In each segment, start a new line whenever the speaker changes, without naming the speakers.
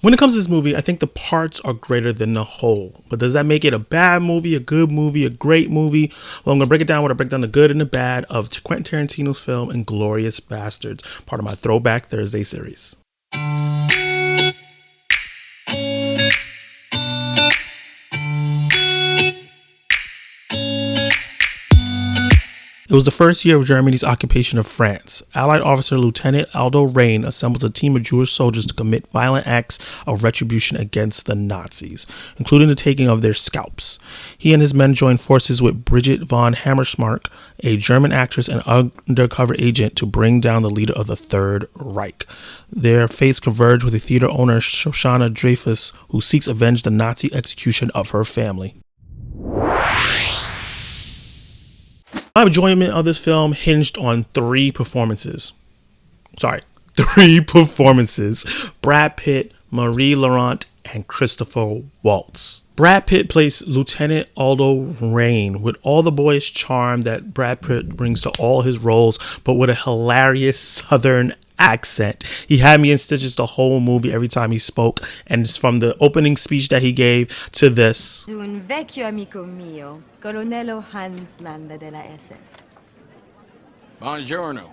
When it comes to this movie, I think the parts are greater than the whole. But does that make it a bad movie, a good movie, a great movie? Well, I'm going to break it down when I break down the good and the bad of Quentin Tarantino's film Inglorious Basterds, part of my Throwback Thursday series. It was the first year of Germany's occupation of France. Allied officer Lieutenant Aldo Raine assembles a team of Jewish soldiers to commit violent acts of retribution against the Nazis, including the taking of their scalps. He and his men join forces with Bridget von Hammersmark, a German actress and undercover agent, to bring down the leader of the Third Reich. Their fates converge with the theater owner Shosanna Dreyfus, who seeks to avenge the Nazi execution of her family. My enjoyment of this film hinged on three performances. Brad Pitt, Marie Laurent, and Christopher Waltz. Brad Pitt plays Lieutenant Aldo Raine with all the boyish charm that Brad Pitt brings to all his roles, but with a hilarious Southern accent. He had me in stitches the whole movie every time he spoke, and it's from the opening speech that he gave to this.
Un vecchio amico mio, Colonnello Hans Landa della SS.
Buongiorno.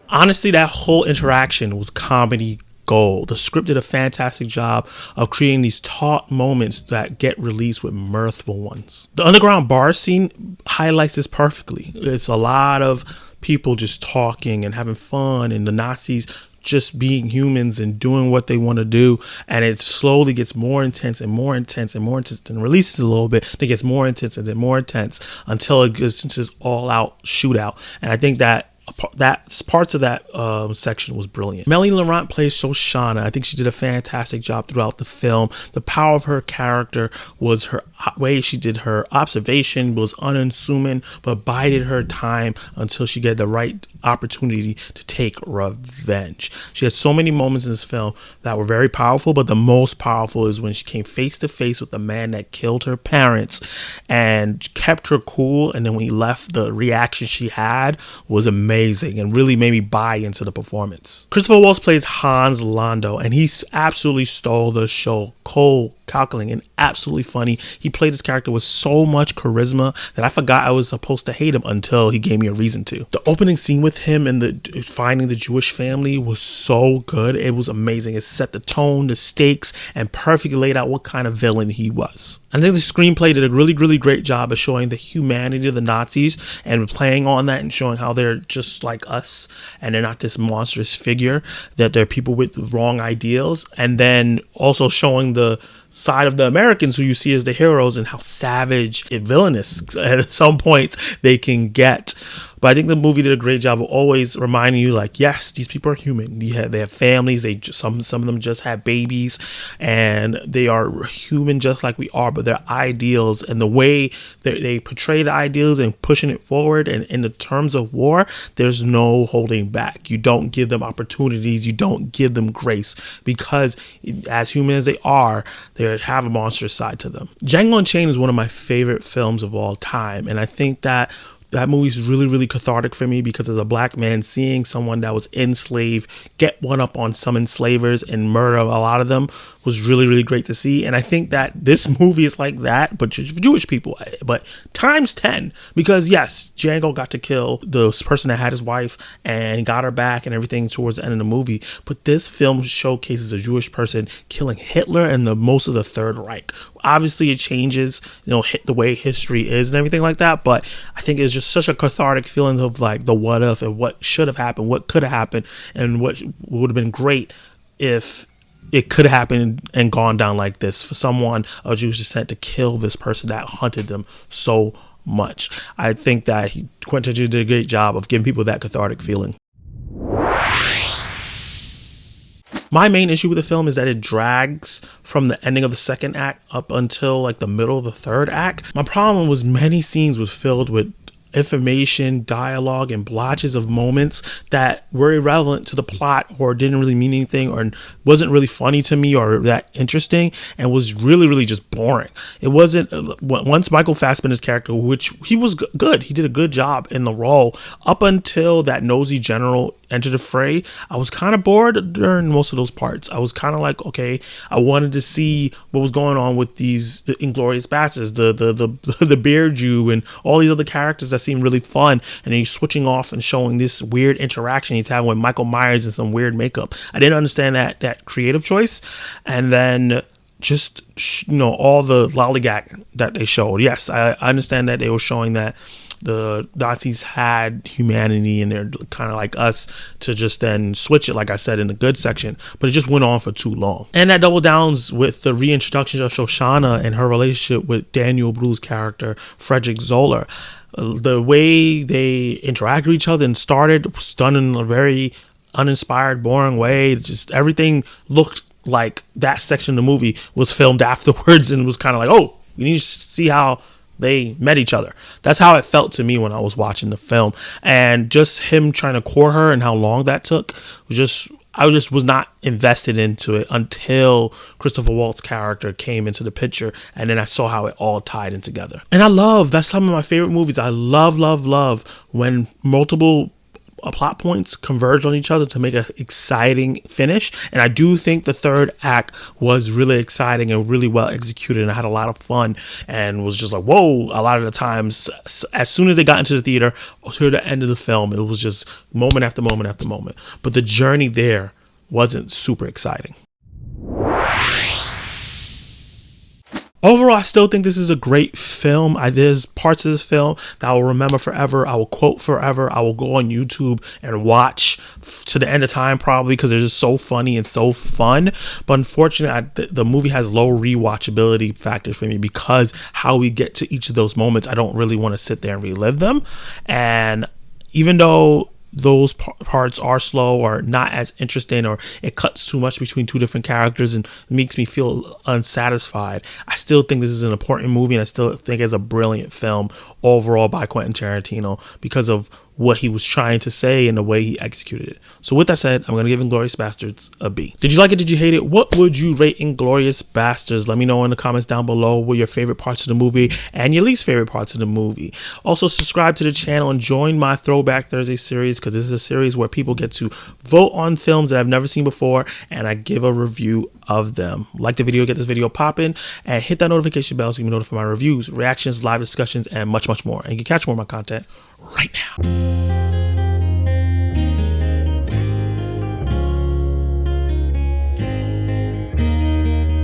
Honestly, that whole interaction was comedy gold. The script did a fantastic job of creating these taut moments that get released with mirthful ones. The underground bar scene highlights this perfectly. It's a lot of people just talking and having fun, and the Nazis just being humans and doing what they want to do, and it slowly gets more intense and more intense and more intense, and releases a little bit, then gets more intense and then more intense until it gets into this all-out shootout. And I think that parts of that section was brilliant. Marie Laurent plays Shosanna. I think she did a fantastic job throughout the film. The power of her character was her way she did her observation was unassuming, but bided her time until she get the right opportunity to take revenge. She had so many moments in this film that were very powerful, but the most powerful is when she came face to face with the man that killed her parents and kept her cool, and then when he left, the reaction she had was amazing and really made me buy into the performance. Christopher Waltz plays Hans Landa, and he absolutely stole the show. Cold, calculating, and absolutely funny. He played his character with so much charisma that I forgot I was supposed to hate him until he gave me a reason to. The opening scene with him and finding the Jewish family was so good. It was amazing. It set the tone, the stakes, and perfectly laid out what kind of villain he was. I think the screenplay did a really, really great job of showing the humanity of the Nazis and playing on that and showing how they're just like us and they're not this monstrous figure, that they're people with wrong ideals, and then also showing the side of the Americans who you see as the heroes and how savage and villainous at some points they can get. But I think the movie did a great job of always reminding you, like, yes, these people are human. They have families. Some of them just have babies, and they are human just like we are. But their ideals and the way they portray the ideals and pushing it forward, and in the terms of war, there's no holding back. You don't give them opportunities. You don't give them grace, because as human as they are, they have a monstrous side to them. Django Unchained is one of my favorite films of all time, and I think that movie is really, really cathartic for me, because as a black man, seeing someone that was enslaved get one up on some enslavers and murder a lot of them was really, really great to see. And I think that this movie is like that, but for Jewish people, but times 10, because yes, Django got to kill the person that had his wife and got her back and everything towards the end of the movie. But this film showcases a Jewish person killing Hitler and most of the Third Reich. Obviously it changes, the way history is and everything like that. But I think it's just such a cathartic feeling of like the what if and what should have happened, what could have happened, and what would have been great if it could have happened and gone down like this, for someone of Jewish descent to kill this person that hunted them so much. I think that Quentin did a great job of giving people that cathartic feeling. My main issue with the film is that it drags from the ending of the second act up until like the middle of the third act. My problem was many scenes was filled with information, dialogue, and blotches of moments that were irrelevant to the plot or didn't really mean anything or wasn't really funny to me or that interesting, and was really, really just boring. It wasn't, once Michael Fassbender's character, which he was good, he did a good job in the role, up until that nosy general enter the fray, I was kind of bored during most of those parts. I was kind of like, okay, I wanted to see what was going on with the Inglorious Basterds, the bear Jew, and all these other characters that seem really fun. And then he's switching off and showing this weird interaction he's having with Michael Myers in some weird makeup. I didn't understand that creative choice. And then just, all the lollygag that they showed. Yes, I understand that they were showing that the Nazis had humanity and they're kind of like us, to just then switch it, like I said, in the good section. But it just went on for too long. And that double downs with the reintroduction of Shosanna and her relationship with Daniel Bru's character, Frederick Zoller. The way they interact with each other and started was done in a very uninspired, boring way. Just everything looked like that section of the movie was filmed afterwards and was kind of like, oh, we need to see how they met each other. That's how it felt to me when I was watching the film. And just him trying to court her and how long that took was I just was not invested into it until Christopher Waltz's character came into the picture, and then I saw how it all tied in together. And that's some of my favorite movies. I love when multiple plot points converge on each other to make an exciting finish. And I do think the third act was really exciting and really well executed, and I had a lot of fun and was just like, whoa. A lot of the times, as soon as they got into the theater to the end of the film, it was just moment after moment after moment. But the journey there wasn't super exciting. Overall, I still think this is a great film. There's parts of this film that I will remember forever. I will quote forever. I will go on YouTube and watch to the end of time, probably, because they're just so funny and so fun. But unfortunately, the movie has low rewatchability factor for me, because how we get to each of those moments, I don't really want to sit there and relive them. And even though those parts are slow or not as interesting, or it cuts too much between two different characters and makes me feel unsatisfied, I still think this is an important movie, and I still think it's a brilliant film overall by Quentin Tarantino because of what he was trying to say and the way he executed it. So with that said, I'm going to give Inglorious Basterds a B. Did you like it? Did you hate it? What would you rate Inglorious Basterds? Let me know in the comments down below what your favorite parts of the movie and your least favorite parts of the movie. Also, subscribe to the channel and join my Throwback Thursday series, because this is a series where people get to vote on films that I've never seen before, and I give a review of them. Like the video, get this video popping, and hit that notification bell so you can be notified of my reviews, reactions, live discussions, and much more. And you can catch more of my content right now.